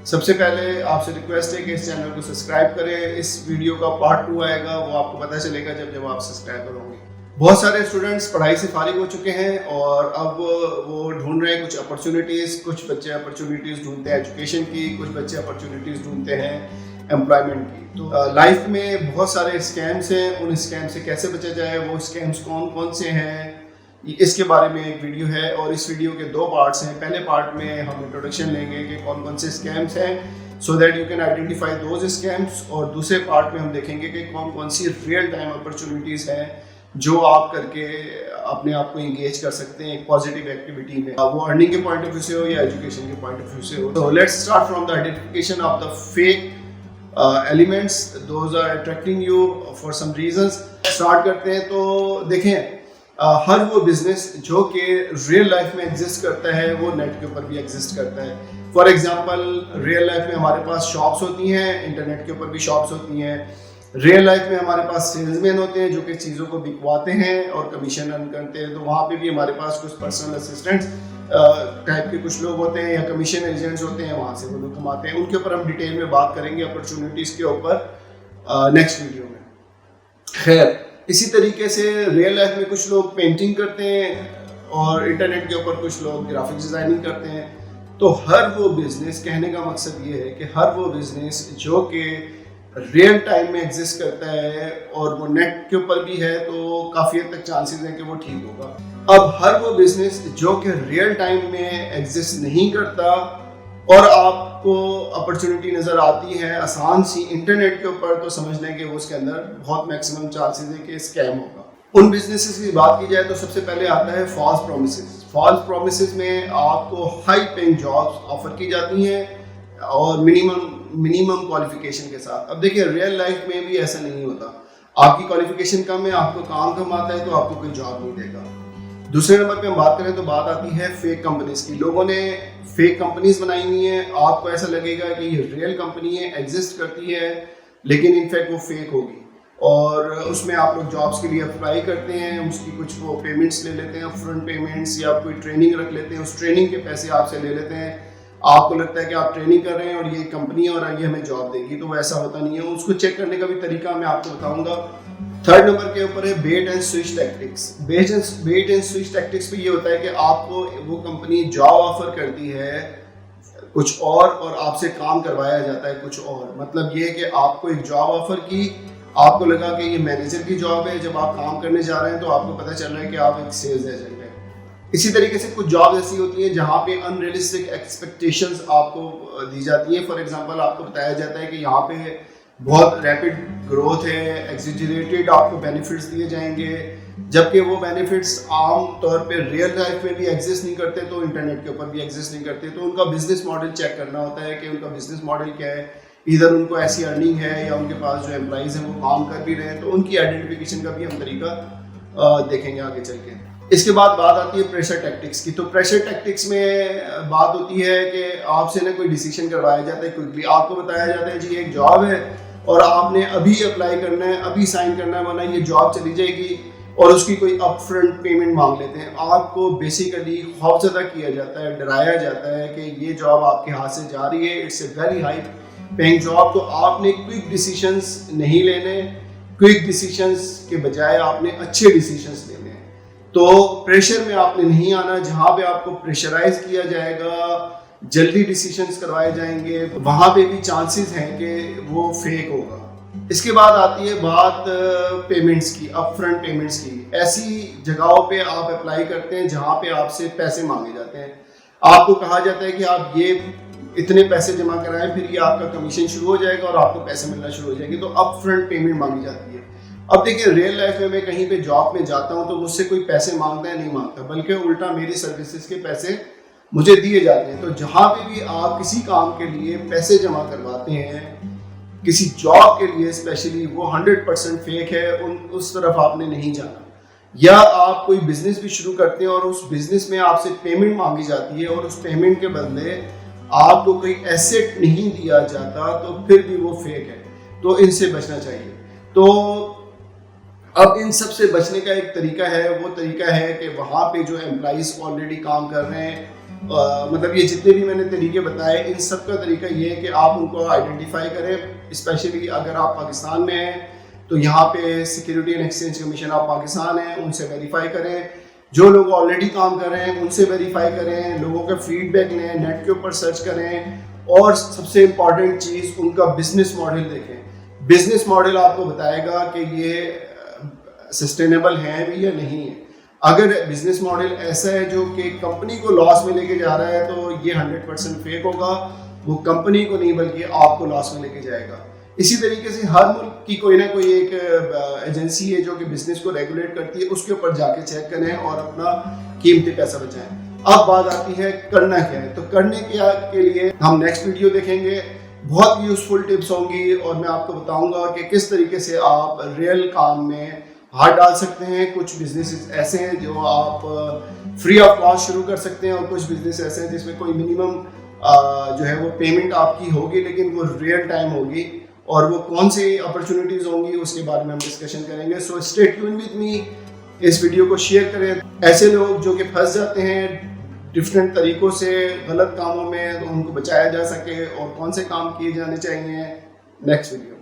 सबसे पहले आपसे रिक्वेस्ट है कि इस चैनल को सब्सक्राइब करें। इस वीडियो का पार्ट 2 आएगा, वो आपको पता चलेगा जब आप सब्सक्राइब करोगे। बहुत सारे स्टूडेंट्स पढ़ाई से फारिग हो चुके हैं और अब वो ढूंढ रहे हैं कुछ अपॉर्चुनिटीज़। कुछ बच्चे अपॉर्चुनिटीज़ ढूंढते हैं एजुकेशन की, कुछ बच्चे अपॉर्चुनिटीज़ ढूंढते हैं एम्प्लॉयमेंट की। तो लाइफ में बहुत सारे स्कैम्स हैं, उन स्कैम से कैसे बचा जाए, वो स्कैम्स कौन कौन से हैं, इसके बारे में एक वीडियो है। और इस वीडियो के 2 पार्ट्स हैं। पहले पार्ट में हम इंट्रोडक्शन लेंगे कि कौन कौन से स्कैम्स हैं, so that you can identify those scams. और दूसरे पार्ट में हम देखेंगे कि कौन कौन सी रियल टाइम अपॉर्चुनिटीज़ हैं जो आप करके अपने आप को इंगेज कर सकते हैं एक पॉजिटिव एक्टिविटी में, वो अर्निंग के पॉइंट ऑफ व्यू से हो या एजुकेशन के पॉइंट ऑफ व्यू से हो। तो let's start from the identification of the fake elements those are attracting you for some reasons. Start करते हैं। तो देखें, हर वो बिजनेस जो कि रियल लाइफ में एग्जिस्ट करता है वो नेट के ऊपर भी एग्जिस्ट करता है। फॉर एग्जांपल, रियल लाइफ में हमारे पास शॉप्स होती हैं, इंटरनेट के ऊपर भी शॉप्स होती हैं। रियल लाइफ में हमारे पास सेल्समैन होते हैं जो कि चीज़ों को बिकवाते हैं और कमीशन अर्न करते हैं। तो वहाँ पे भी हमारे पास कुछ पर्सनल असिस्टेंट्स टाइप के कुछ लोग होते हैं या कमीशन एजेंट्स होते हैं, वहाँ से वो लोग कमाते हैं। उनके ऊपर हम डिटेल में बात करेंगे अपॉर्चुनिटीज़ के ऊपर नेक्स्ट वीडियो में। खैर, इसी तरीके से रियल लाइफ में कुछ लोग पेंटिंग करते हैं और इंटरनेट के ऊपर कुछ लोग ग्राफिक्स डिज़ाइनिंग करते हैं। तो हर वो बिज़नेस, कहने का मकसद ये है कि हर वो बिज़नेस जो कि रियल टाइम में एग्जिस्ट करता है और वो नेट के ऊपर भी है, तो काफ़ी हद तक चांसेस हैं कि वो ठीक होगा। अब हर वो बिज़नेस जो कि रियल टाइम में एग्जिस्ट नहीं करता और आपको अपॉर्चुनिटी नज़र आती है आसान सी इंटरनेट के ऊपर, तो समझ लें कि वो उसके अंदर बहुत मैक्सिमम चांसेस है कि स्कैम होगा। उन बिजनेसेस की बात की जाए तो सबसे पहले आता है फॉल्स प्रोमिसेस। फॉल्स प्रोमिसेस में आपको हाई पेइंग जॉब्स ऑफर की जाती हैं और मिनिमम क्वालिफिकेशन के साथ। अब देखिए, रियल लाइफ में भी ऐसा नहीं होता। आपकी क्वालिफिकेशन कम है, आपको काम कम आता है, तो आपको कोई जॉब नहीं देगा। दूसरे नंबर पे हम बात करें तो बात आती है फेक कंपनीज की। लोगों ने फेक कंपनीज बनाई हुई हैं। आपको ऐसा लगेगा कि ये रियल कंपनी है, एग्जिस्ट करती है, लेकिन इनफैक्ट वो फेक होगी। और उसमें आप लोग जॉब्स के लिए अप्लाई करते हैं, उसकी कुछ वो पेमेंट्स ले लेते हैं, फ्रंट पेमेंट्स, या कोई ट्रेनिंग रख लेते हैं, उस ट्रेनिंग के पैसे आपसे ले लेते हैं। आपको लगता है कि आप ट्रेनिंग कर रहे हैं और ये कंपनी है और ये हमें जॉब देगी, तो वैसा होता नहीं है। उसको चेक करने का भी तरीका मैं आपको बताऊंगा। थर्ड नंबर के ऊपर है bait and switch tactics. Bait and switch tactics पे ये होता है कि आपको वो कंपनी जॉब ऑफर करती है कुछ और आपसे काम करवाया जाता है कुछ और। मतलब ये कि आपको एक जॉब ऑफर की, आपको लगा कि ये मैनेजर की जॉब है, जब आप काम करने जा रहे हैं तो आपको पता चल रहा है कि आप एक सेल्स एजेंट हैं। इसी तरीके से कुछ जॉब ऐसी होती है जहाँ पे अनरियलिस्टिक एक्सपेक्टेशंस आपको दी जाती है। फॉर एग्जांपल, आपको बताया जाता है कि यहाँ पे बहुत रैपिड ग्रोथ है, एग्जिजरेटेड आपको बेनिफिट्स दिए जाएंगे, जबकि वो बेनिफिट्स आम तौर पे रियल लाइफ में भी एग्जिस्ट नहीं करते, तो इंटरनेट के ऊपर भी एग्जिस्ट नहीं करते। तो उनका बिजनेस मॉडल चेक करना होता है कि उनका बिजनेस मॉडल क्या है। इधर उनको ऐसी अर्निंग है या उनके पास जो एम्प्लॉइज हैं वो काम कर भी रहे हैं, तो उनकी आइडेंटिफिकेशन का भी हम तरीका देखेंगे आगे चल के। इसके बाद बात आती है प्रेशर टैक्टिक्स की। तो प्रेशर टैक्टिक्स में बात होती है कि आपसे ना कोई डिसीजन करवाया जाता है क्विकली। आपको बताया जाता है जी एक जॉब है और आपने अभी अप्लाई करना है, अभी साइन करना है, वरना ये जॉब चली जाएगी, और उसकी कोई अपफ्रंट पेमेंट मांग लेते हैं। आपको बेसिकली खौफजदा किया जाता है, डराया जाता है कि ये जॉब आपके हाथ से जा रही है, it's a very high paying job. तो आपने क्विक डिसीजंस नहीं लेने, क्विक डिसीजंस के बजाय आपने अच्छे डिसीजंस लेने। तो प्रेशर में आपने नहीं आना। जहाँ पे आपको प्रेशराइज किया जाएगा, जल्दी डिसीजंस करवाए जाएंगे, वहाँ पे भी चांसेस हैं कि वो फेक होगा। इसके बाद आती है बात पेमेंट्स की, अपफ्रंट पेमेंट्स की। ऐसी जगहों पे आप अप्लाई करते हैं जहाँ पे आपसे पैसे मांगे जाते हैं। आपको कहा जाता है कि आप ये इतने पैसे जमा कराएं, फिर ये आपका कमीशन शुरू हो जाएगा और आपको पैसे मिलना शुरू हो जाएंगे। तो अपफ्रंट पेमेंट मांगी जाती है। अब देखिए, रियल लाइफ में मैं कहीं पे जॉब में जाता हूँ तो मुझसे कोई पैसे मांगता है नहीं मांगता, बल्कि उल्टा मेरी सर्विसेज के पैसे मुझे दिए जाते हैं। तो जहाँ पे भी आप किसी काम के लिए पैसे जमा करवाते हैं, किसी जॉब के लिए स्पेशली, वो 100% फेक है, उस तरफ आपने नहीं जाना। या आप कोई बिजनेस भी शुरू करते हैं और उस बिजनेस में आपसे पेमेंट मांगी जाती है और उस पेमेंट के बदले आपको कोई एसेट नहीं दिया जाता, तो फिर भी वो फेक है। तो इनसे बचना चाहिए। तो अब इन सब से बचने का एक तरीका है, वो तरीका है कि वहाँ पे जो एम्प्लॉइज ऑलरेडी काम कर रहे हैं मतलब ये जितने भी मैंने तरीके बताए, इन सब का तरीका ये है कि आप उनको आइडेंटिफाई करें। स्पेशली अगर आप पाकिस्तान में हैं तो यहाँ पे security and exchange commission of Pakistan है, उनसे वेरीफाई करें। जो लोग ऑलरेडी काम कर रहे हैं उनसे वेरीफाई करें, लोगों का फीडबैक लें, नेट के ऊपर सर्च करें, और सबसे इम्पॉर्टेंट चीज़ उनका बिजनेस मॉडल देखें। बिजनेस मॉडल आपको बताएगा कि ये सस्टेनेबल है भी या नहीं है। अगर बिजनेस मॉडल ऐसा है जो कि कंपनी को लॉस में लेके जा रहा है तो ये 100% फेक होगा, वो कंपनी को नहीं बल्कि आपको लॉस में लेके जाएगा। इसी तरीके से हर मुल्क की कोई ना कोई एक एजेंसी है जो कि बिजनेस को रेगुलेट करती है, उसके ऊपर जाके चेक करें और अपना कीमती पैसा बचाएं। अब बात आती है करना क्या है। तो करने के लिए हम नेक्स्ट वीडियो देखेंगे, बहुत यूजफुल टिप्स होंगी और मैं आपको बताऊंगा कि किस तरीके से आप रियल काम में हाथ डाल सकते हैं। कुछ बिजनेस ऐसे हैं जो आप फ्री ऑफ कॉस्ट शुरू कर सकते हैं, और कुछ बिजनेस ऐसे हैं जिसमें कोई मिनिमम जो है वो पेमेंट आपकी होगी, लेकिन वो रियल टाइम होगी, और वो कौन सी अपॉर्चुनिटीज होंगी उसके बारे में हम डिस्कशन करेंगे। So stay tune with me, इस वीडियो को शेयर करें। ऐसे लोग जो कि फंस जाते हैं डिफरेंट तरीकों से गलत कामों में, तो उनको बचाया जा सके और कौन से काम किए जाने चाहिए। Next video.